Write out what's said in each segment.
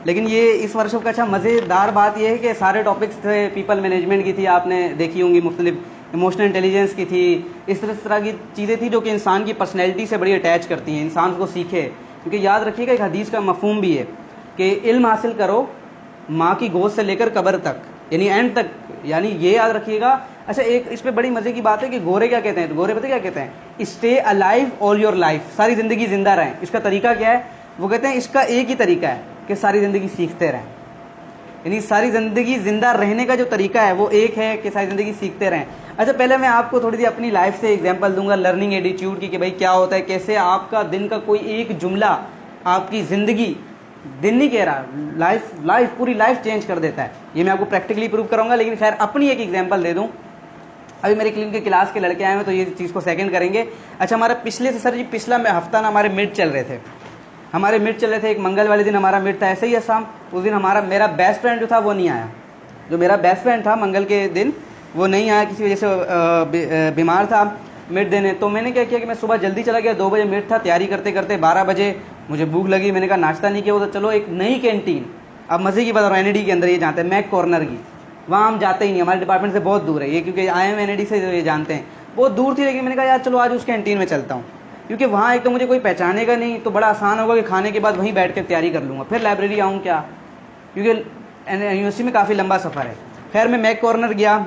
लेकिन ये इस वर्कशॉप का अच्छा मज़ेदार बात ये है कि सारे टॉपिक्स थे, पीपल मैनेजमेंट की थी, आपने देखी होंगी, मुख्तलिफ इमोशनल इंटेलिजेंस की थी, इस तरह की चीज़ें थी जो कि इंसान की पर्सनैलिटी से बड़ी अटैच करती हैं, इंसान को सीखे। क्योंकि याद रखिएगा एक हदीस का मफहूम भी है कि इल्म हासिल करो माँ की गोद से लेकर कब्र तक, यानी एंड तक, यानी ये याद रखिएगा। अच्छा, एक इस पे बड़ी मजे की बात है कि गोरे क्या कहते हैं, तो गोरे पता क्या कहते हैं, stay alive all your life, सारी जिंदगी जिंदा रहें। इसका तरीका क्या है, वो कहते हैं इसका एक ही तरीका है कि सारी जिंदगी सीखते रहें, यानी सारी जिंदगी जिंदा रहने का जो तरीका है वो एक है कि सारी जिंदगी सीखते रहें। अच्छा, पहले मैं आपको थोड़ी सी अपनी लाइफ से एग्जांपल दूंगा लर्निंग एटीट्यूड की, कि भाई क्या होता है, कैसे आपका दिन का कोई एक जुमला आपकी जिंदगी, दिन नहीं कह रहा, लाइफ पूरी लाइफ चेंज कर देता है। ये मैं आपको प्रैक्टिकली प्रूव करूंगा, लेकिन खैर अपनी एक एग्जांपल दे दूं। अभी मेरे क्लिनिक के क्लास के लड़के आए हैं तो ये चीज़ को सेकंड करेंगे। अच्छा, हमारा पिछले से सर जी पिछला हफ्ता ना हमारे मिड चल रहे थे, एक मंगल वाले दिन हमारा मिड था, ऐसे ही है शाम, उस दिन मेरा बेस्ट फ्रेंड जो था वो नहीं आया, जो मेरा बेस्ट फ्रेंड था मंगल के दिन वो नहीं आया, किसी वजह से बीमार था मिड देने। तो मैंने क्या किया कि मैं सुबह जल्दी चला गया, 2 बजे मिड था, तैयारी करते करते 12 बजे मुझे भूख लगी, मैंने कहा नाश्ता नहीं किया, वो तो चलो एक नई कैंटीन, अब मजे की बात, एनएडी के अंदर ये जानते हैं मैक कॉर्नर की, वहाँ हम जाते ही नहीं, हमारे डिपार्टमेंट से बहुत दूर है ये, क्योंकि आए हैं एनएडी से, ये जानते हैं, बहुत दूर थी। लेकिन मैंने कहा यार चलो आज उस कैंटीन में चलता हूँ, क्योंकि वहाँ एक तो मुझे कोई पहचानेगा नहीं, तो बड़ा आसान होगा कि खाने के बाद वहीं बैठ कर तैयारी कर लूँगा, फिर लाइब्रेरी आऊँ क्या, क्योंकि यूनिवर्सिटी में काफ़ी लंबा सफ़र है। खैर मैं मैक कॉर्नर गया,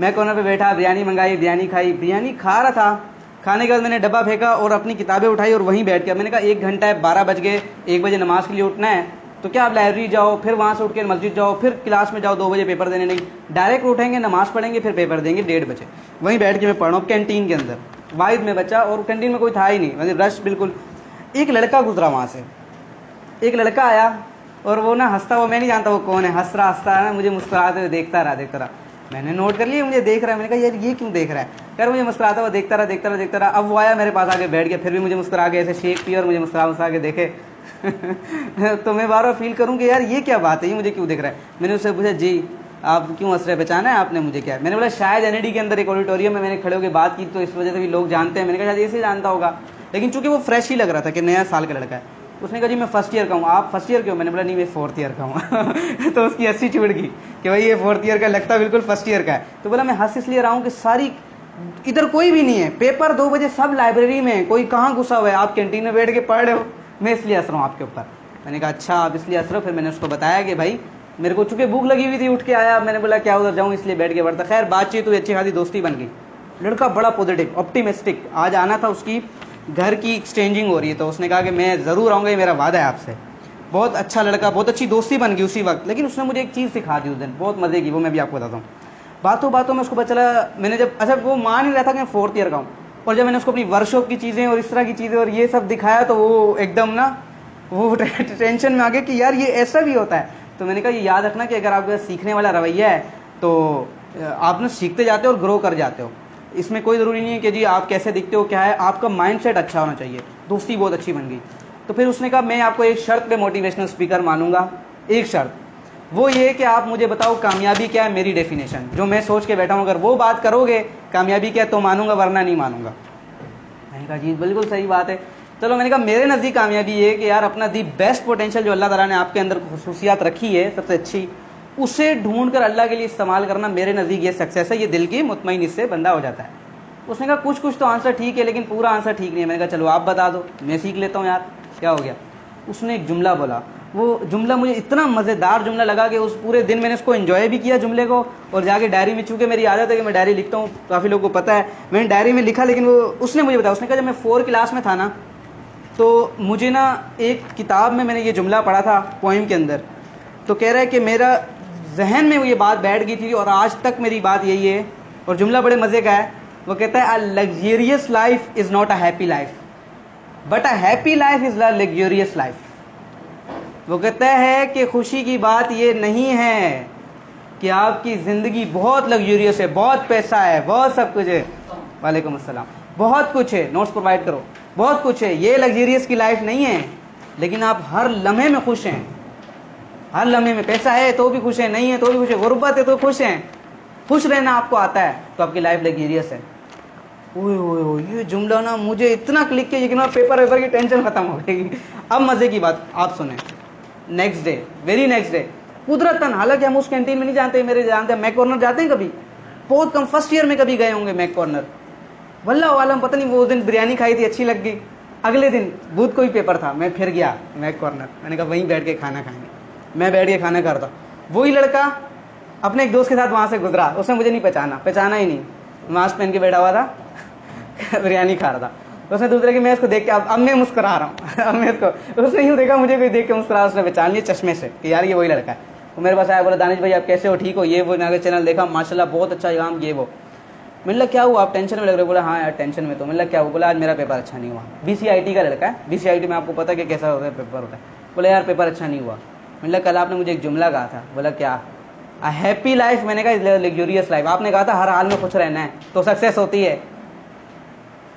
मैक कॉर्नर पे बैठा, बिरयानी मंगाई, बिरयानी खाई, बिरयानी खा रहा था, खाने के बाद मैंने डब्बा फेंका और अपनी किताबें उठाई और वहीं बैठ गया। मैंने कहा 1 घंटा है, 12 बज गए, 1 बजे नमाज के लिए उठना है, तो क्या आप लाइब्रेरी जाओ, फिर वहाँ से उठ के मस्जिद जाओ, फिर क्लास में जाओ, 2 बजे पेपर देने, नहीं, डायरेक्ट उठेंगे, नमाज पढ़ेंगे, फिर पेपर देंगे 1:30 बजे, वहीं बैठ के मैं पढ़ रहा हूँ कैंटीन के अंदर, वाहिद में बच्चा, और कैंटीन में कोई था ही नहीं, मतलब रश बिल्कुल। एक लड़का गुजरा वहाँ से, एक लड़का आया और वो ना हंसता हुआ, मैं नहीं जानता वो कौन है, हंसता है ना, मुझे मुस्कुराते हुए देखता रहा। मैंने नोट कर लिया मुझे देख रहा है, मैंने कहा यार ये क्यों देख रहा है, यार मुझे मुस्कुराता हुआ देखता रहा। अब वो आया मेरे पास आके बैठ गया, फिर भी मुझे मुस्कुरा के ऐसे शेक पिया और मुझे मुस्कुरा के देखे तो मैं बार बार फील करूँ कि यार ये क्या बात है, ये मुझे क्यों देख रहा है। मैंने उससे पूछा जी आप क्यों हंस रहे, पहचाना है आपने मुझे क्या? मैंने बोला शायद एनएडी के अंदर एक ऑडिटोरियम में मैंने खड़े होकर बात की तो इस वजह से भी लोग जानते हैं। मैंने कहा शायद ऐसे जानता होगा, लेकिन चूंकि वो फ्रेश ही लग रहा था कि नया साल का लड़का है। उसने कहा जी मैं फर्स्ट ईयर का हूँ। आप फर्स्ट ईयर के हो? मैंने बोला नहीं मैं 4th ईयर का हूँ तो उसकी हंसी छूट गई कि भाई ये 4th ईयर का लगता बिल्कुल फर्स्ट ईयर का है। तो बोला मैं हंस इसलिए रहा हूँ कि सारी इधर कोई भी नहीं है, पेपर 2 बजे, सब लाइब्रेरी में, कोई कहाँ घुसा हुआ है, आप कैंटीन में बैठ के पढ़ रहे हो, मैं इसलिए हंस रहा हूँ आपके ऊपर। मैंने कहा अच्छा आप इसलिए हंस रहे हो? फिर मैंने उसको बताया कि भाई मेरे को चूंकि भूख लगी हुई थी, उठ के आया, मैंने बोला क्या उधर जाऊँ, इसलिए बैठ के पढ़ता। खैर बातचीत हुई, अच्छी खासी दोस्ती बन गई। लड़का बड़ा पॉजिटिव ऑप्टिमिस्टिक, आज आना था, उसकी घर की एक्सचेंजिंग हो रही है, तो उसने कहा कि मैं ज़रूर आऊँगा, ये मेरा वादा है आपसे। बहुत अच्छा लड़का, बहुत अच्छी दोस्ती बन गई उसी वक्त। लेकिन उसने मुझे एक चीज़ सिखा दी उस दिन, बहुत मज़े की, वो मैं भी आपको बताता हूँ। बातों में उसको पता चला, मैंने जब, अच्छा वो मान ही रहा था कि मैं 4th ईयर का हूँ, और जब मैंने उसको अपनी वर्कशॉप की चीज़ें और इस तरह की चीज़ें और ये सब दिखाया तो वो एकदम ना वो टेंशन में आ गया कि यार ये ऐसा भी होता है। तो मैंने कहा ये याद रखना कि अगर आपका सीखने वाला रवैया है तो आप ना सीखते जाते हो और ग्रो कर जाते हो। इसमें कोई ज़रूरी नहीं है कि जी आप कैसे दिखते हो क्या है, आपका माइंडसेट अच्छा होना चाहिए। दोस्ती बहुत अच्छी बन गई। तो फिर उसने कहा मैं आपको एक शर्त पे मोटिवेशनल स्पीकर मानूंगा, एक शर्त, वो ये कि आप मुझे बताओ कामयाबी क्या है, मेरी डेफिनेशन जो मैं सोच के बैठा हूँ, अगर वो बात करोगे कामयाबी क्या है तो मानूंगा, वरना नहीं मानूंगा। मैंने कहा जी बिल्कुल सही बात है। चलो मैंने कहा मेरे नज़दीक कामयाबी ये है कि यार अपना दी बेस्ट पोटेंशियल जो अल्लाह ताला ने आपके अंदर खुसूसियात रखी है सबसे अच्छी, उसे ढूंढ कर अल्लाह के लिए इस्तेमाल करना, मेरे नज़दीक ये सक्सेस है, ये दिल की मुतमईन इससे बंदा हो जाता है। उसने कहा कुछ तो आंसर ठीक है लेकिन पूरा आंसर ठीक नहीं है। मैंने कहा चलो आप बता दो, मैं सीख लेता हूँ यार, क्या हो गया। उसने एक जुमला बोला, वो जुमला मुझे इतना मज़ेदार जुमला लगा कि उस पूरे दिन मैंने उसको एंजॉय भी किया जुमले को, और जाके डायरी में, चूंकि मेरी आदत है कि मैं डायरी लिखता हूँ, काफ़ी लोगों को पता है, मैंने डायरी में लिखा। लेकिन वो उसने मुझे बताया, उसने कहा जब मैं 4 क्लास में था ना, तो मुझे ना एक किताब में मैंने ये जुमला पढ़ा था पोइम के अंदर, तो कह रहा है कि मेरा जहन में वो ये बात बैठ गई थी और आज तक मेरी बात यही है। और जुमला बड़े मज़े का है, वो कहता है a luxurious life is not a happy life, but a happy life is a luxurious life. वो कहता है कि खुशी की बात ये नहीं है कि आपकी ज़िंदगी बहुत लग्जरियस है, बहुत पैसा है, बहुत सब कुछ है, वालेकुम अस्सलाम, बहुत कुछ है, नोट्स प्रोवाइड करो, बहुत कुछ है, ये लग्जरियस की लाइफ नहीं है, लेकिन आप हर लम्हे में खुश हैं, हर लम्हे में। पैसा है तो भी खुश है, नहीं है तो भी खुश है, गुर्बत है तो खुश हैं, खुश रहना आपको आता है तो आपकी लाइफ लग्जरियस है। ओए ये जुमला ना मुझे इतना क्लिक किया कि पेपर की टेंशन खत्म हो गई। अब मजे की बात आप सुने, next day, very next day कुदरतन, हालांकि हम उस कैंटीन में नहीं जानते, मेरे जानते हैं मैक कॉर्नर जाते हैं कभी, बहुत कम, फर्स्ट ईयर में कभी गए होंगे मैक कॉर्नर। वल्लाह वालम पता नहीं वो दिन बिरयानी खाई थी, अच्छी लग गई। अगले दिन बुध को ही पेपर था, मैं फिर गया मैक कॉर्नर, मैंने कहा वहीं बैठ के खाना खाएंगे। मैं बैठ के खाना खाता, वही लड़का अपने एक दोस्त के साथ वहां से गुजरा, उसने मुझे नहीं पहचाना ही नहीं, मास्क पहन के बैठा हुआ था बिरयानी खा रहा था। उसने दूसरे की, मैं इसको देख के अब मैं मुस्कुरा रहा हूँ अब मैं इसको, उसने यूँ देखा मुझे, कोई देख के मुस्कुरा, उसने पहचान लिया चश्मे से कि यार ये वही लड़का है। वो मेरे पास आया, बोला दानिश भाई आप कैसे हो, ठीक हो, ये वो, ना चैनल देखा माशाल्लाह बहुत अच्छा काम, ये वो। मैंने लगा क्या हुआ, आप टेंशन में लग रहे हो? बोला हाँ यार टेंशन में। तो मैंने लगा क्या हुआ? बोला आज मेरा पेपर अच्छा नहीं हुआ। BCIT का लड़का है, BCIT में आपको पता है कि कैसा होता है पेपर होता है। बोला यार पेपर अच्छा नहीं हुआ। मैंने लगा कल आपने मुझे एक जुमला कहा था। बोला क्या? अ हैप्पी लाइफ। मैंने कहा लग्जूरियस लाइफ। आपने कहा था हर हाल में खुश रहना है तो सक्सेस होती है।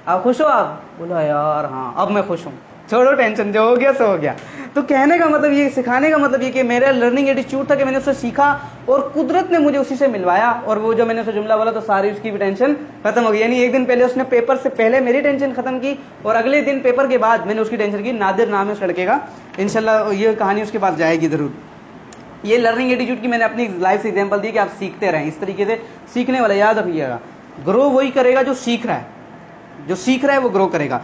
आप खुश हो आप? बोला यार हाँ अब मैं खुश हूँ, छोड़ो टेंशन, जो हो गया सो हो गया। तो कहने का मतलब ये, सिखाने का मतलब ये कि मेरा लर्निंग एटीट्यूड था कि मैंने उससे सीखा और कुदरत ने मुझे उसी से मिलवाया। और वो जो मैंने उसे जुमला बोला तो सारी उसकी भी टेंशन खत्म हो गई। यानी एक दिन पहले उसने पेपर से पहले मेरी टेंशन खत्म की और अगले दिन पेपर के बाद मैंने उसकी टेंशन की। नादिर नाम है उस लड़के का, इंशाल्लाह ये कहानी उसके पास जाएगी जरूर। ये लर्निंग एटीट्यूड की मैंने अपनी लाइफ से एग्जाम्पल दी कि आप सीखते रहें इस तरीके से, सीखने वाला याद रखिएगा। ग्रो वही करेगा जो सीख रहा है, जो सीख रहा है वो ग्रो करेगा।